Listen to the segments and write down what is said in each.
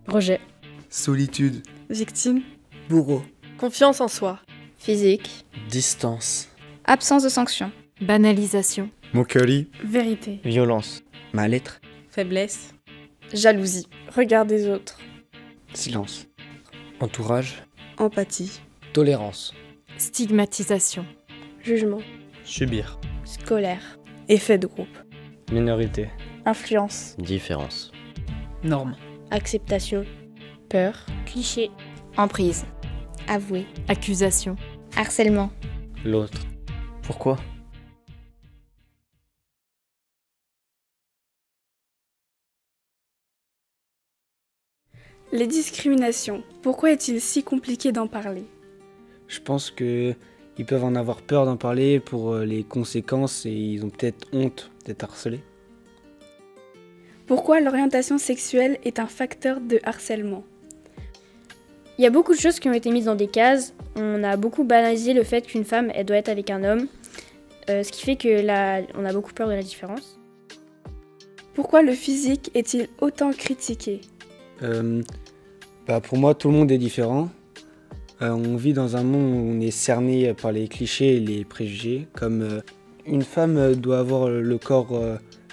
Rejet. Solitude. Victime. Bourreau. Confiance en soi. Physique. Distance. Absence de sanction. Banalisation. Moquerie. Vérité. Violence. Mal-être. Faiblesse. Jalousie. Regard des autres. Silence. Entourage. Empathie. Tolérance. Stigmatisation. Jugement. Subir. Scolaire. Effet de groupe. Minorité. Influence. Différence. Norme. Acceptation. Peur. Cliché. Emprise. Avoué. Accusation. Harcèlement. L'autre. Pourquoi ? Les discriminations. Pourquoi est-il si compliqué d'en parler ? Je pense qu'ils peuvent en avoir peur d'en parler pour les conséquences et ils ont peut-être honte d'être harcelés. Pourquoi l'orientation sexuelle est un facteur de harcèlement ? Il y a beaucoup de choses qui ont été mises dans des cases. On a beaucoup banalisé le fait qu'une femme, elle doit être avec un homme. Ce qui fait que là, on a beaucoup peur de la différence. Pourquoi le physique est-il autant critiqué ? Pour moi, tout le monde est différent. On vit dans un monde où on est cerné par les clichés et les préjugés. Comme une femme doit avoir le corps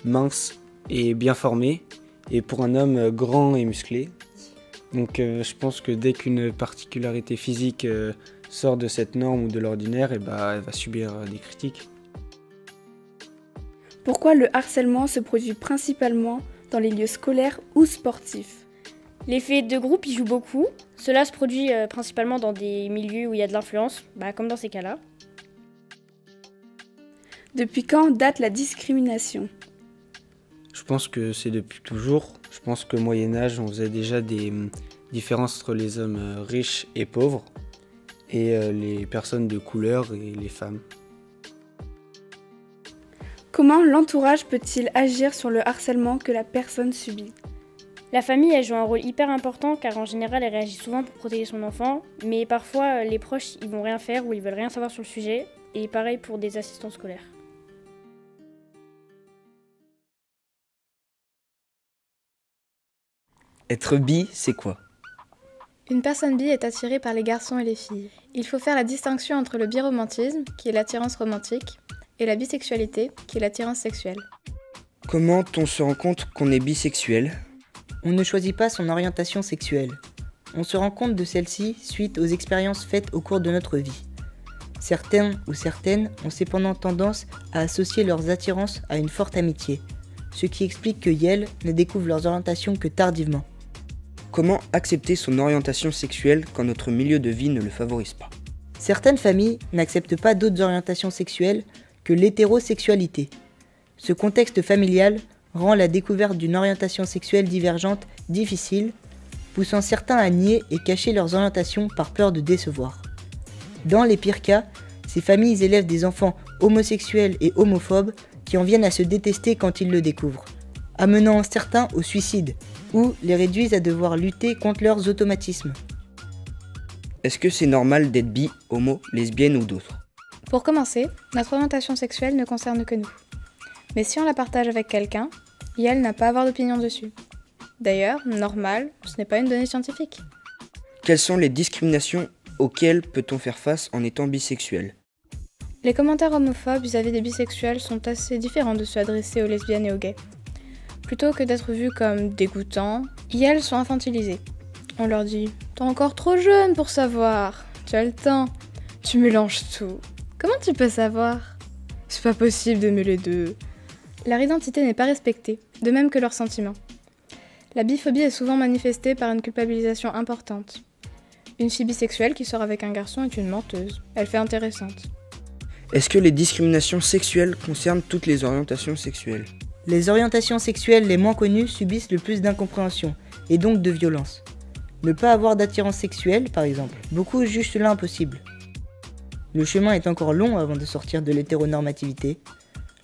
mince et bien formé, et pour un homme grand et musclé. Donc je pense que dès qu'une particularité physique sort de cette norme ou de l'ordinaire, elle va subir des critiques. Pourquoi le harcèlement se produit principalement dans les lieux scolaires ou sportifs ? L'effet de groupe, il joue beaucoup. Cela se produit principalement dans des milieux où il y a de l'influence, comme dans ces cas-là. Depuis quand date la discrimination ? Je pense que c'est depuis toujours. Je pense qu'au Moyen-Âge, on faisait déjà des différences entre les hommes riches et pauvres et les personnes de couleur et les femmes. Comment l'entourage peut-il agir sur le harcèlement que la personne subit ? La famille, elle joue un rôle hyper important car en général, elle réagit souvent pour protéger son enfant. Mais parfois, les proches, ils vont rien faire ou ils veulent rien savoir sur le sujet. Et pareil pour des assistants scolaires. Être bi, c'est quoi ? Une personne bi est attirée par les garçons et les filles. Il faut faire la distinction entre le biromantisme, qui est l'attirance romantique, et la bisexualité, qui est l'attirance sexuelle. Comment on se rend compte qu'on est bisexuel ? On ne choisit pas son orientation sexuelle. On se rend compte de celle-ci suite aux expériences faites au cours de notre vie. Certains ou certaines ont cependant tendance à associer leurs attirances à une forte amitié, ce qui explique que elles ne découvrent leurs orientations que tardivement. Comment accepter son orientation sexuelle quand notre milieu de vie ne le favorise pas ? Certaines familles n'acceptent pas d'autres orientations sexuelles que l'hétérosexualité. Ce contexte familial rend la découverte d'une orientation sexuelle divergente difficile, poussant certains à nier et cacher leurs orientations par peur de décevoir. Dans les pires cas, ces familles élèvent des enfants homosexuels et homophobes qui en viennent à se détester quand ils le découvrent, amenant certains au suicide, ou les réduisent à devoir lutter contre leurs automatismes. Est-ce que c'est normal d'être bi, homo, lesbienne ou d'autres ? Pour commencer, notre orientation sexuelle ne concerne que nous. Mais si on la partage avec quelqu'un, elle n'a pas à avoir d'opinion dessus. D'ailleurs, normal, ce n'est pas une donnée scientifique. Quelles sont les discriminations auxquelles peut-on faire face en étant bisexuel ? Les commentaires homophobes vis-à-vis des bisexuels sont assez différents de ceux adressés aux lesbiennes et aux gays. Plutôt que d'être vus comme dégoûtants, elles sont infantilisées. On leur dit « T'es encore trop jeune pour savoir, tu as le temps, tu mélanges tout. Comment tu peux savoir ? C'est pas possible d'aimer les deux. » Leur identité n'est pas respectée, de même que leurs sentiments. La biphobie est souvent manifestée par une culpabilisation importante. Une fille bisexuelle qui sort avec un garçon est une menteuse. Elle fait intéressante. Est-ce que les discriminations sexuelles concernent toutes les orientations sexuelles ? Les orientations sexuelles les moins connues subissent le plus d'incompréhension, et donc de violence. Ne pas avoir d'attirance sexuelle, par exemple, beaucoup jugent cela impossible. Le chemin est encore long avant de sortir de l'hétéronormativité.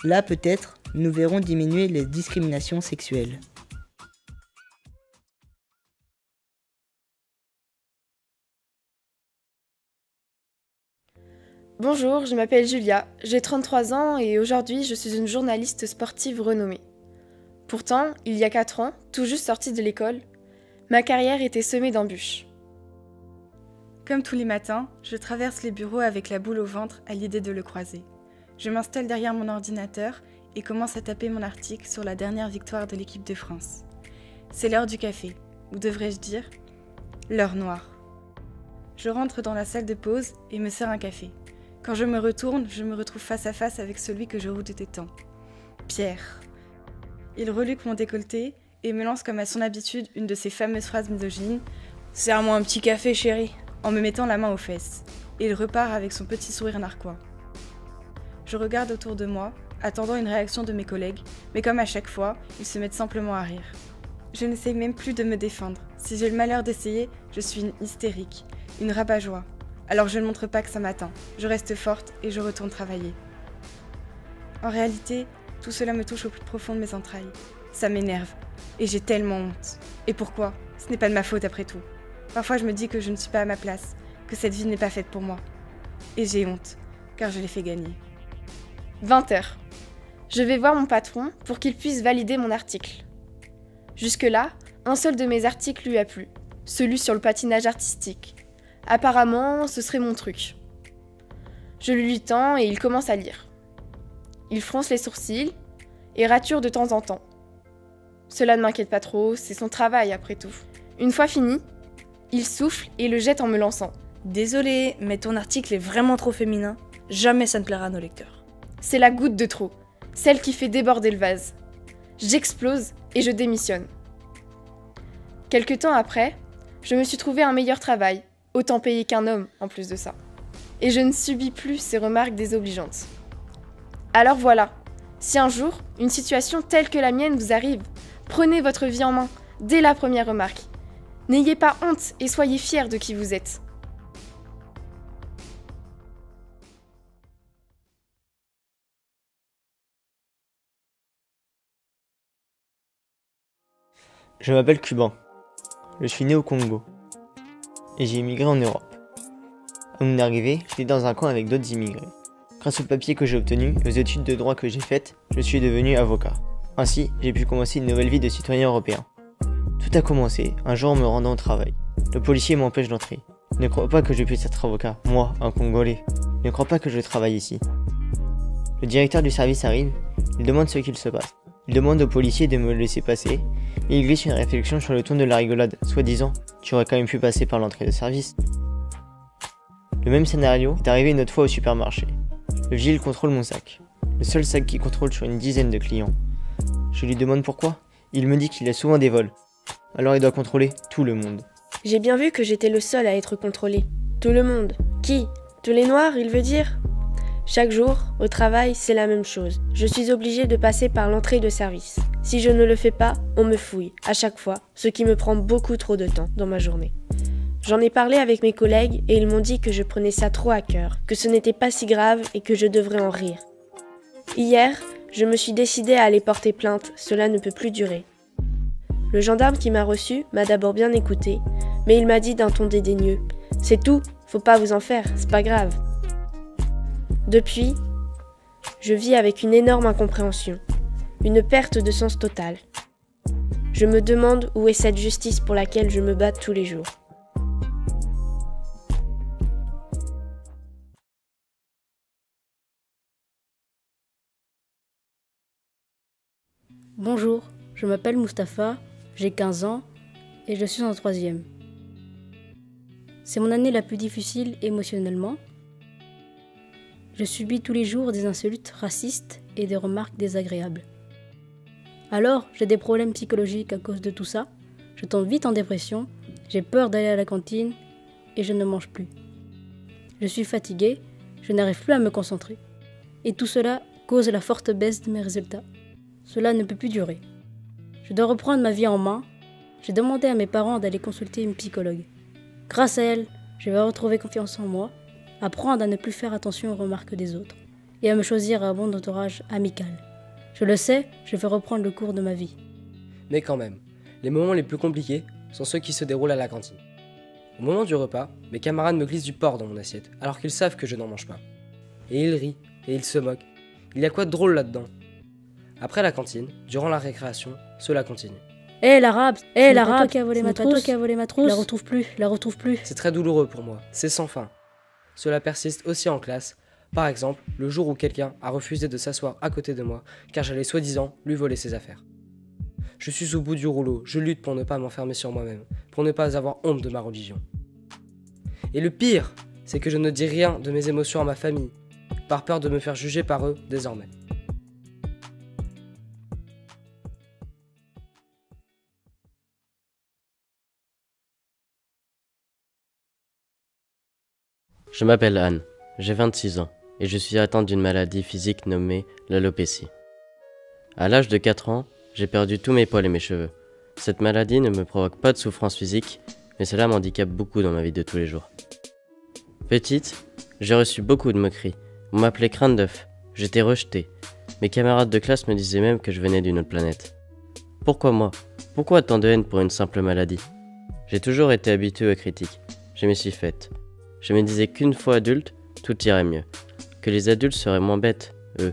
Là, peut-être, nous verrons diminuer les discriminations sexuelles. Bonjour, je m'appelle Julia, j'ai 33 ans et aujourd'hui je suis une journaliste sportive renommée. Pourtant, il y a 4 ans, tout juste sortie de l'école, Ma carrière était semée d'embûches. Comme tous les matins, je traverse les bureaux avec la boule au ventre à l'idée de le croiser. Je m'installe derrière mon ordinateur et commence à taper mon article sur la dernière victoire de l'équipe de France. C'est l'heure du café, ou devrais-je dire, l'heure noire. Je rentre dans la salle de pause et me sers un café. Quand je me retourne, je me retrouve face à face avec celui que je redoutais tant. Pierre. Il reluque mon décolleté et me lance comme à son habitude une de ses fameuses phrases misogynes « Serre-moi un petit café, chérie !» en me mettant la main aux fesses. Et il repart avec son petit sourire narquois. Je regarde autour de moi, attendant une réaction de mes collègues, mais comme à chaque fois, ils se mettent simplement à rire. Je n'essaye même plus de me défendre. Si j'ai le malheur d'essayer, je suis une hystérique, une rabat-joie. Alors je ne montre pas que ça m'atteint. Je reste forte et je retourne travailler. En réalité, tout cela me touche au plus profond de mes entrailles. Ça m'énerve. Et j'ai tellement honte. Et pourquoi ? Ce n'est pas de ma faute après tout. Parfois je me dis que je ne suis pas à ma place, que cette vie n'est pas faite pour moi. Et j'ai honte, car je l'ai fait gagner. 20h. Je vais voir mon patron pour qu'il puisse valider mon article. Jusque-là, un seul de mes articles lui a plu, celui sur le patinage artistique. Apparemment, ce serait mon truc. Je lui lis tant et il commence à lire. Il fronce les sourcils et rature de temps en temps. Cela ne m'inquiète pas trop, c'est son travail après tout. Une fois fini, il souffle et le jette en me lançant. Désolé, mais ton article est vraiment trop féminin. Jamais ça ne plaira à nos lecteurs. C'est la goutte de trop, celle qui fait déborder le vase. J'explose et je démissionne. Quelque temps après, je me suis trouvé un meilleur travail, autant payé qu'un homme en plus de ça. Et je ne subis plus ces remarques désobligeantes. Alors voilà, si un jour, une situation telle que la mienne vous arrive, prenez votre vie en main dès la première remarque. N'ayez pas honte et soyez fiers de qui vous êtes. Je m'appelle Cuban. Je suis né au Congo. Et j'ai immigré en Europe. À mon arrivée, j'étais dans un camp avec d'autres immigrés. Grâce aux papiers que j'ai obtenus et aux études de droit que j'ai faites, je suis devenu avocat. Ainsi, j'ai pu commencer une nouvelle vie de citoyen européen. Tout a commencé un jour en me rendant au travail. Le policier m'empêche d'entrer. Ne crois pas que je puisse être avocat, moi, un Congolais. Ne crois pas que je travaille ici. Le directeur du service arrive, il demande ce qu'il se passe. Il demande au policier de me laisser passer, et il glisse une réflexion sur le ton de la rigolade, soi-disant « Tu aurais quand même pu passer par l'entrée de service ». Le même scénario est arrivé une autre fois au supermarché. Le vigile contrôle mon sac. Le seul sac qu'il contrôle sur une dizaine de clients. Je lui demande pourquoi. Il me dit qu'il y a souvent des vols. Alors il doit contrôler tout le monde. J'ai bien vu que j'étais le seul à être contrôlé. Tout le monde. Qui ? Tous les noirs, il veut dire ? Chaque jour, au travail, c'est la même chose. Je suis obligée de passer par l'entrée de service. Si je ne le fais pas, on me fouille, à chaque fois, ce qui me prend beaucoup trop de temps dans ma journée. J'en ai parlé avec mes collègues et ils m'ont dit que je prenais ça trop à cœur, que ce n'était pas si grave et que je devrais en rire. Hier, je me suis décidée à aller porter plainte, cela ne peut plus durer. Le gendarme qui m'a reçu m'a d'abord bien écouté, mais il m'a dit d'un ton dédaigneux « C'est tout, faut pas vous en faire, c'est pas grave ». Depuis, je vis avec une énorme incompréhension, une perte de sens totale. Je me demande où est cette justice pour laquelle je me bats tous les jours. Bonjour, je m'appelle Mustapha, j'ai 15 ans et je suis en 3e. C'est mon année la plus difficile émotionnellement. Je subis tous les jours des insultes racistes et des remarques désagréables. Alors, j'ai des problèmes psychologiques à cause de tout ça. Je tombe vite en dépression, j'ai peur d'aller à la cantine et je ne mange plus. Je suis fatiguée, je n'arrive plus à me concentrer. Et tout cela cause la forte baisse de mes résultats. Cela ne peut plus durer. Je dois reprendre ma vie en main. J'ai demandé à mes parents d'aller consulter une psychologue. Grâce à elle, je vais retrouver confiance en moi, apprendre à ne plus faire attention aux remarques des autres et à me choisir un bon entourage amical. Je le sais, je vais reprendre le cours de ma vie. Mais quand même, les moments les plus compliqués sont ceux qui se déroulent à la cantine. Au moment du repas, mes camarades me glissent du porc dans mon assiette, alors qu'ils savent que je n'en mange pas. Et ils rient, et ils se moquent. Il y a quoi de drôle là-dedans ? Après la cantine, durant la récréation, cela continue. Hé l'arabe, Ce n'est pas l'arabe, toi qui as volé ma trousse. toi qui as volé ma trousse. La retrouve plus. C'est très douloureux pour moi, c'est sans fin. Cela persiste aussi en classe. Par exemple, le jour où quelqu'un a refusé de s'asseoir à côté de moi car j'allais soi-disant lui voler ses affaires. Je suis au bout du rouleau, je lutte pour ne pas m'enfermer sur moi-même, pour ne pas avoir honte de ma religion. Et le pire, c'est que je ne dis rien de mes émotions à ma famille, par peur de me faire juger par eux désormais. Je m'appelle Anne, j'ai 26 ans et je suis atteinte d'une maladie physique nommée l'alopécie. À l'âge de 4 ans, j'ai perdu tous mes poils et mes cheveux. Cette maladie ne me provoque pas de souffrance physique, mais cela m'handicape beaucoup dans ma vie de tous les jours. Petite, j'ai reçu beaucoup de moqueries. On m'appelait crâne d'œuf, j'étais rejetée. Mes camarades de classe me disaient même que je venais d'une autre planète. Pourquoi moi? Pourquoi tant de haine pour une simple maladie? J'ai toujours été habituée aux critiques, je m'y suis faite. Je me disais qu'une fois adulte, tout irait mieux, que les adultes seraient moins bêtes, eux.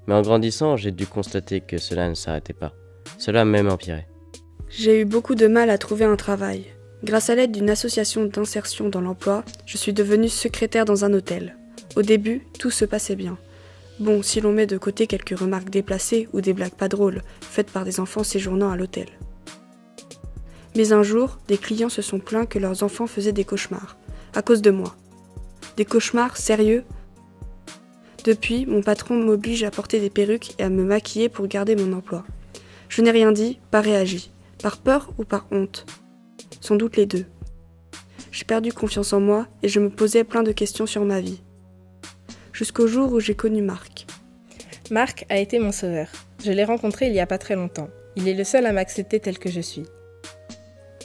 Mais en grandissant, j'ai dû constater que cela ne s'arrêtait pas. Cela a même empiré. J'ai eu beaucoup de mal à trouver un travail. Grâce à l'aide d'une association d'insertion dans l'emploi, je suis devenue secrétaire dans un hôtel. Au début, tout se passait bien. Bon, si l'on met de côté quelques remarques déplacées ou des blagues pas drôles, faites par des enfants séjournant à l'hôtel. Mais un jour, des clients se sont plaints que leurs enfants faisaient des cauchemars, à cause de moi. Des cauchemars sérieux. Depuis, mon patron m'oblige à porter des perruques et à me maquiller pour garder mon emploi. Je n'ai rien dit, pas réagi. Par peur ou par honte? Sans doute les deux. J'ai perdu confiance en moi et je me posais plein de questions sur ma vie. Jusqu'au jour où j'ai connu Marc. Marc a été mon sauveur. Je l'ai rencontré il y a pas très longtemps. Il est le seul à m'accepter tel que je suis.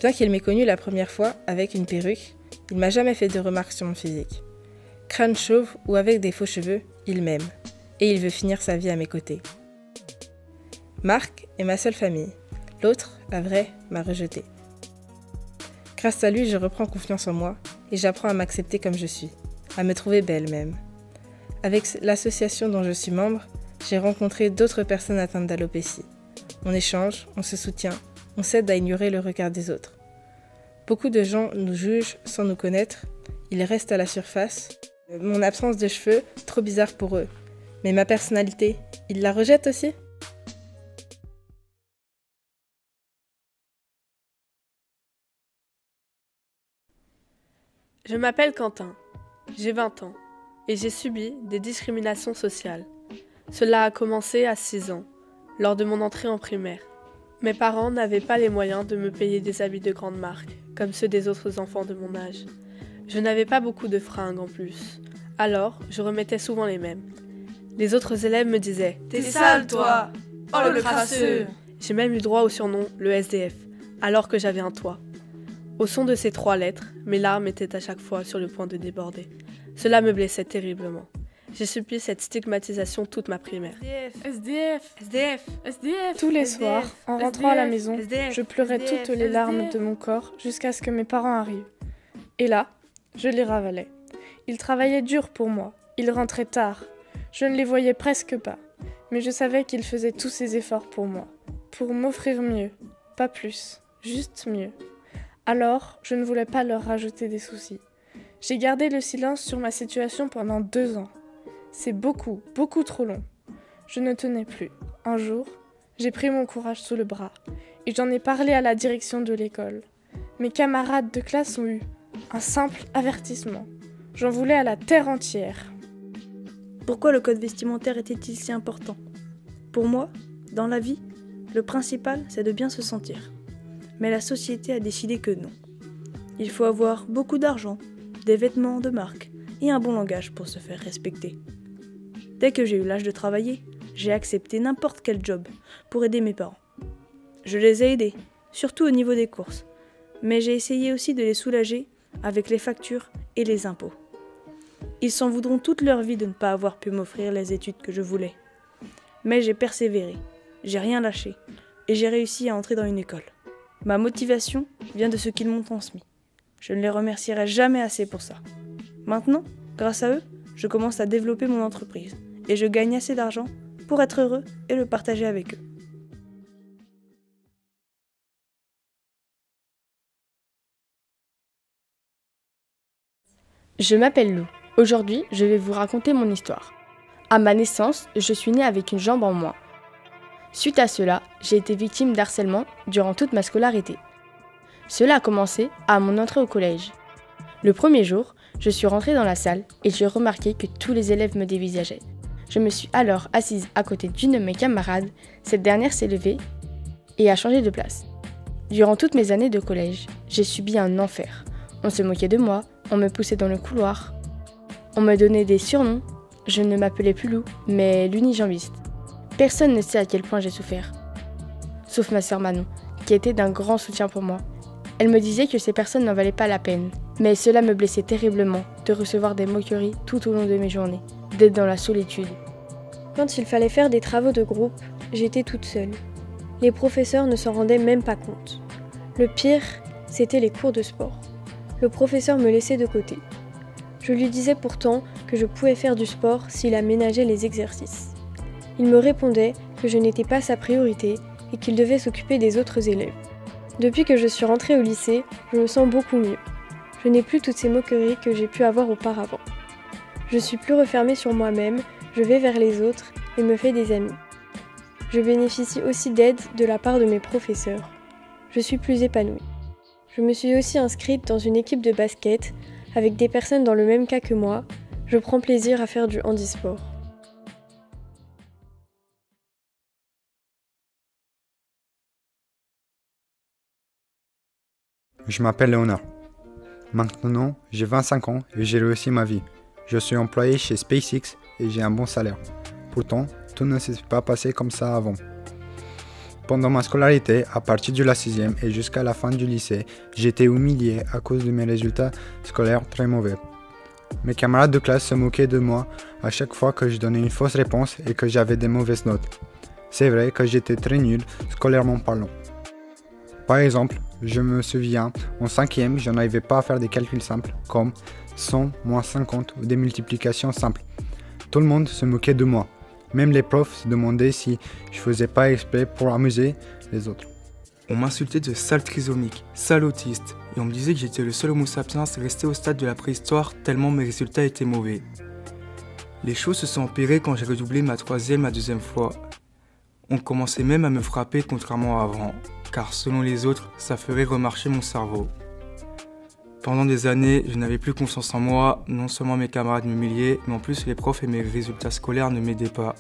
Bien qu'il m'ait connu la première fois avec une perruque, il m'a jamais fait de remarques sur mon physique. Crâne chauve ou avec des faux cheveux, il m'aime. Et il veut finir sa vie à mes côtés. Marc est ma seule famille. L'autre, la vraie, m'a rejetée. Grâce à lui, je reprends confiance en moi et j'apprends à m'accepter comme je suis, à me trouver belle même. Avec l'association dont je suis membre, j'ai rencontré d'autres personnes atteintes d'alopécie. On échange, on se soutient, on s'aide à ignorer le regard des autres. Beaucoup de gens nous jugent sans nous connaître, ils restent à la surface. Mon absence de cheveux, trop bizarre pour eux. Mais ma personnalité, ils la rejettent aussi ? Je m'appelle Quentin, j'ai 20 ans et j'ai subi des discriminations sociales. Cela a commencé à 6 ans, lors de mon entrée en primaire. Mes parents n'avaient pas les moyens de me payer des habits de grande marque, comme ceux des autres enfants de mon âge. Je n'avais pas beaucoup de fringues en plus, alors je remettais souvent les mêmes. Les autres élèves me disaient « T'es sale toi! Oh le crasseux !» J'ai même eu droit au surnom le SDF, alors que j'avais un toit. Au son de ces 3 lettres, mes larmes étaient à chaque fois sur le point de déborder. Cela me blessait terriblement. J'ai subi cette stigmatisation toute ma primaire. SDF. Tous les soirs, en rentrant à la maison, je pleurais toutes les larmes de mon corps jusqu'à ce que mes parents arrivent. Et là, je les ravalais. Ils travaillaient dur pour moi. Ils rentraient tard. Je ne les voyais presque pas. Mais je savais qu'ils faisaient tous ces efforts pour moi. Pour m'offrir mieux. Pas plus. Juste mieux. Alors, je ne voulais pas leur rajouter des soucis. J'ai gardé le silence sur ma situation pendant 2 ans. C'est beaucoup, beaucoup trop long. Je ne tenais plus. Un jour, j'ai pris mon courage sous le bras et j'en ai parlé à la direction de l'école. Mes camarades de classe ont eu un simple avertissement. J'en voulais à la terre entière. Pourquoi le code vestimentaire était-il si important? Pour moi, dans la vie, le principal, c'est de bien se sentir. Mais la société a décidé que non. Il faut avoir beaucoup d'argent, des vêtements de marque et un bon langage pour se faire respecter. Dès que j'ai eu l'âge de travailler, j'ai accepté n'importe quel job pour aider mes parents. Je les ai aidés, surtout au niveau des courses, mais j'ai essayé aussi de les soulager avec les factures et les impôts. Ils s'en voudront toute leur vie de ne pas avoir pu m'offrir les études que je voulais. Mais j'ai persévéré, j'ai rien lâché et j'ai réussi à entrer dans une école. Ma motivation vient de ce qu'ils m'ont transmis. Je ne les remercierai jamais assez pour ça. Maintenant, grâce à eux, je commence à développer mon entreprise et je gagne assez d'argent pour être heureux et le partager avec eux. Je m'appelle Lou. Aujourd'hui, je vais vous raconter mon histoire. À ma naissance, je suis née avec une jambe en moins. Suite à cela, j'ai été victime d'harcèlement durant toute ma scolarité. Cela a commencé à mon entrée au collège. Le premier jour, je suis rentrée dans la salle et j'ai remarqué que tous les élèves me dévisageaient. Je me suis alors assise à côté d'une de mes camarades. Cette dernière s'est levée et a changé de place. Durant toutes mes années de collège, j'ai subi un enfer. On se moquait de moi, on me poussait dans le couloir. On me donnait des surnoms. Je ne m'appelais plus Lou, mais l'unijambiste. Personne ne sait à quel point j'ai souffert. Sauf ma sœur Manon, qui était d'un grand soutien pour moi. Elle me disait que ces personnes n'en valaient pas la peine. Mais cela me blessait terriblement de recevoir des moqueries tout au long de mes journées, d'être dans la solitude. Quand il fallait faire des travaux de groupe, j'étais toute seule. Les professeurs ne s'en rendaient même pas compte. Le pire, c'était les cours de sport. Le professeur me laissait de côté. Je lui disais pourtant que je pouvais faire du sport s'il aménageait les exercices. Il me répondait que je n'étais pas sa priorité et qu'il devait s'occuper des autres élèves. Depuis que je suis rentrée au lycée, je me sens beaucoup mieux. Je n'ai plus toutes ces moqueries que j'ai pu avoir auparavant. Je suis plus refermée sur moi-même, je vais vers les autres et me fais des amis. Je bénéficie aussi d'aide de la part de mes professeurs. Je suis plus épanouie. Je me suis aussi inscrite dans une équipe de basket avec des personnes dans le même cas que moi. Je prends plaisir à faire du handisport. Je m'appelle Léonard. Maintenant, j'ai 25 ans et j'ai réussi ma vie. Je suis employé chez SpaceX et j'ai un bon salaire. Pourtant, tout ne s'est pas passé comme ça avant. Pendant ma scolarité, à partir de la 6e et jusqu'à la fin du lycée, j'étais humilié à cause de mes résultats scolaires très mauvais. Mes camarades de classe se moquaient de moi à chaque fois que je donnais une fausse réponse et que j'avais des mauvaises notes. C'est vrai que j'étais très nul scolairement parlant. Par exemple, je me souviens, en 5e, je n'arrivais pas à faire des calculs simples, comme 100 moins 50 ou des multiplications simples. Tout le monde se moquait de moi. Même les profs se demandaient si je faisais pas exprès pour amuser les autres. On m'insultait de sale trisomique, sale autiste, et on me disait que j'étais le seul homo sapiens resté au stade de la préhistoire tellement mes résultats étaient mauvais. Les choses se sont empirées quand j'ai redoublé ma 3e à 2e fois. On commençait même à me frapper contrairement à avant, car selon les autres, ça ferait remarcher mon cerveau. Pendant des années, je n'avais plus confiance en moi, non seulement mes camarades m'humiliaient, mais en plus les profs et mes résultats scolaires ne m'aidaient pas.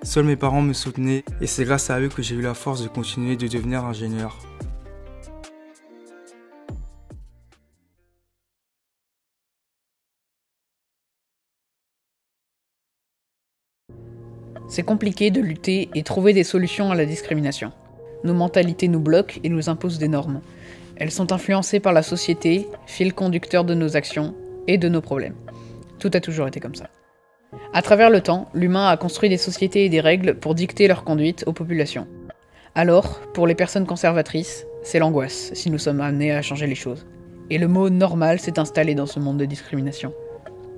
Seuls mes parents me soutenaient, et c'est grâce à eux que j'ai eu la force de continuer de devenir ingénieur. C'est compliqué de lutter et trouver des solutions à la discrimination. Nos mentalités nous bloquent et nous imposent des normes. Elles sont influencées par la société, fil conducteur de nos actions et de nos problèmes. Tout a toujours été comme ça. À travers le temps, l'humain a construit des sociétés et des règles pour dicter leur conduite aux populations. Alors, pour les personnes conservatrices, c'est l'angoisse si nous sommes amenés à changer les choses. Et le mot « normal » s'est installé dans ce monde de discrimination.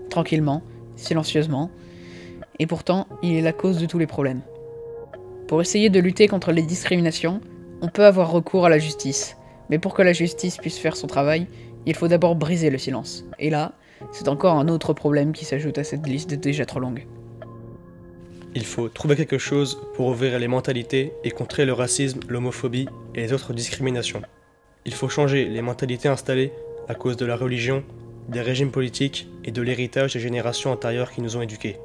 Tranquillement, silencieusement, et pourtant, il est la cause de tous les problèmes. Pour essayer de lutter contre les discriminations, on peut avoir recours à la justice. Mais pour que la justice puisse faire son travail, il faut d'abord briser le silence. Et là, c'est encore un autre problème qui s'ajoute à cette liste déjà trop longue. Il faut trouver quelque chose pour ouvrir les mentalités et contrer le racisme, l'homophobie et les autres discriminations. Il faut changer les mentalités installées à cause de la religion, des régimes politiques et de l'héritage des générations antérieures qui nous ont éduqués.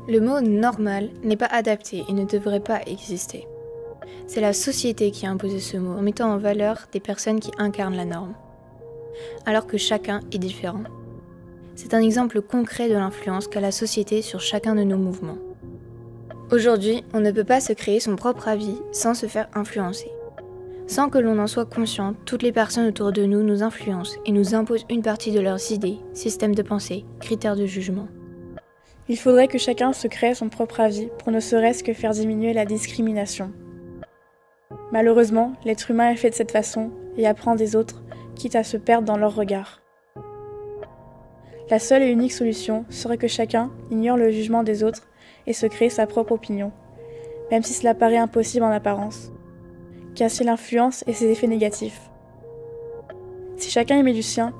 Le mot « normal » n'est pas adapté et ne devrait pas exister. C'est la société qui a imposé ce mot en mettant en valeur des personnes qui incarnent la norme, alors que chacun est différent. C'est un exemple concret de l'influence qu'a la société sur chacun de nos mouvements. Aujourd'hui, on ne peut pas se créer son propre avis sans se faire influencer. Sans que l'on en soit conscient, toutes les personnes autour de nous nous influencent et nous imposent une partie de leurs idées, systèmes de pensée, critères de jugement. Il faudrait que chacun se crée son propre avis pour ne serait-ce que faire diminuer la discrimination. Malheureusement, l'être humain est fait de cette façon et apprend des autres, quitte à se perdre dans leur regard. La seule et unique solution serait que chacun ignore le jugement des autres et se crée sa propre opinion, même si cela paraît impossible en apparence, car c'est l'influence et ses effets négatifs. Si chacun y met du sien,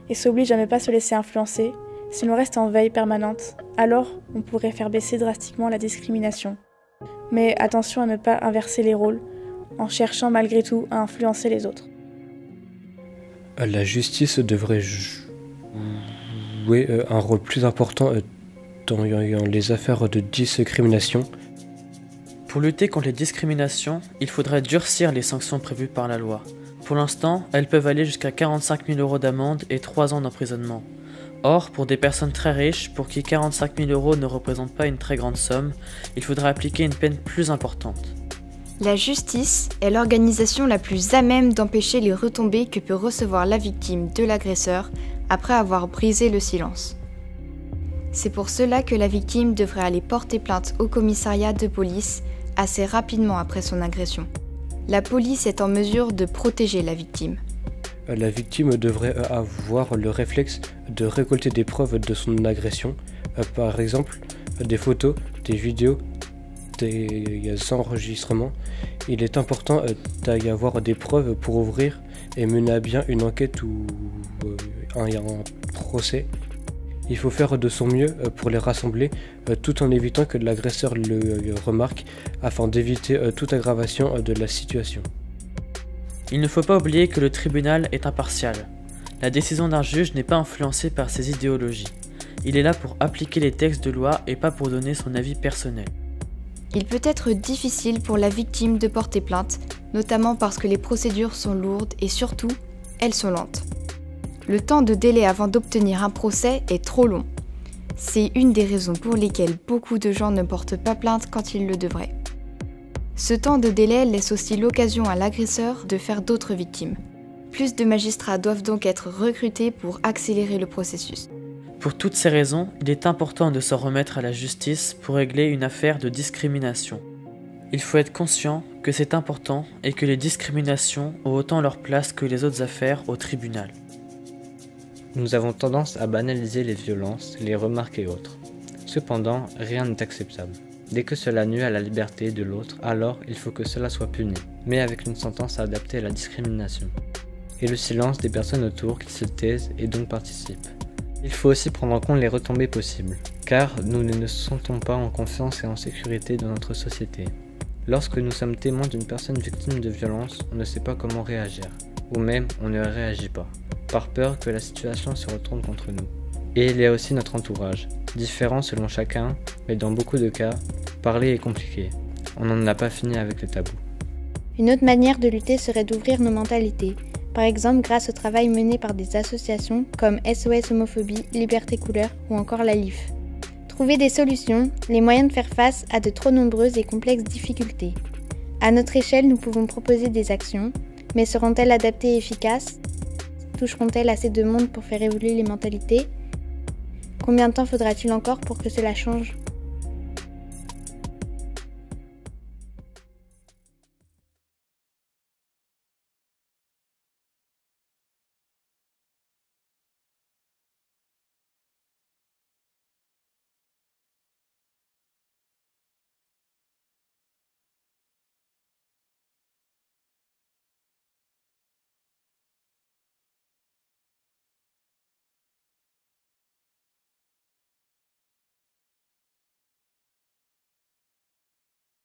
et s'oblige à ne pas se laisser influencer, si l'on reste en veille permanente, alors on pourrait faire baisser drastiquement la discrimination. Mais attention à ne pas inverser les rôles, en cherchant malgré tout à influencer les autres. La justice devrait jouer un rôle plus important dans les affaires de discrimination. Pour lutter contre les discriminations, il faudrait durcir les sanctions prévues par la loi. Pour l'instant, elles peuvent aller jusqu'à 45 000 € d'amende et 3 ans d'emprisonnement. Or, pour des personnes très riches, pour qui 45 000 € ne représentent pas une très grande somme, il faudrait appliquer une peine plus importante. La justice est l'organisation la plus à même d'empêcher les retombées que peut recevoir la victime de l'agresseur après avoir brisé le silence. C'est pour cela que la victime devrait aller porter plainte au commissariat de police assez rapidement après son agression. La police est en mesure de protéger la victime. La victime devrait avoir le réflexe de récolter des preuves de son agression, par exemple des photos, des vidéos, des enregistrements. Il est important d'y avoir des preuves pour ouvrir et mener à bien une enquête ou un procès. Il faut faire de son mieux pour les rassembler tout en évitant que l'agresseur le remarque afin d'éviter toute aggravation de la situation. Il ne faut pas oublier que le tribunal est impartial. La décision d'un juge n'est pas influencée par ses idéologies. Il est là pour appliquer les textes de loi et pas pour donner son avis personnel. Il peut être difficile pour la victime de porter plainte, notamment parce que les procédures sont lourdes et surtout, elles sont lentes. Le temps de délai avant d'obtenir un procès est trop long. C'est une des raisons pour lesquelles beaucoup de gens ne portent pas plainte quand ils le devraient. Ce temps de délai laisse aussi l'occasion à l'agresseur de faire d'autres victimes. Plus de magistrats doivent donc être recrutés pour accélérer le processus. Pour toutes ces raisons, il est important de s'en remettre à la justice pour régler une affaire de discrimination. Il faut être conscient que c'est important et que les discriminations ont autant leur place que les autres affaires au tribunal. Nous avons tendance à banaliser les violences, les remarques et autres. Cependant, rien n'est acceptable. Dès que cela nuit à la liberté de l'autre, alors il faut que cela soit puni, mais avec une sentence adaptée à la discrimination. Et le silence des personnes autour qui se taisent et donc participent. Il faut aussi prendre en compte les retombées possibles, car nous ne nous sentons pas en confiance et en sécurité dans notre société. Lorsque nous sommes témoins d'une personne victime de violence, on ne sait pas comment réagir, ou même on ne réagit pas, par peur que la situation se retourne contre nous. Et il y a aussi notre entourage, différent selon chacun, mais dans beaucoup de cas, parler est compliqué. On n'en a pas fini avec les tabous. Une autre manière de lutter serait d'ouvrir nos mentalités, par exemple grâce au travail mené par des associations comme SOS Homophobie, Liberté Couleur ou encore la LIF. Trouver des solutions, les moyens de faire face à de trop nombreuses et complexes difficultés. À notre échelle, nous pouvons proposer des actions, mais seront-elles adaptées et efficaces? Toucheront-elles assez de monde pour faire évoluer les mentalités? Combien de temps faudra-t-il encore pour que cela change ?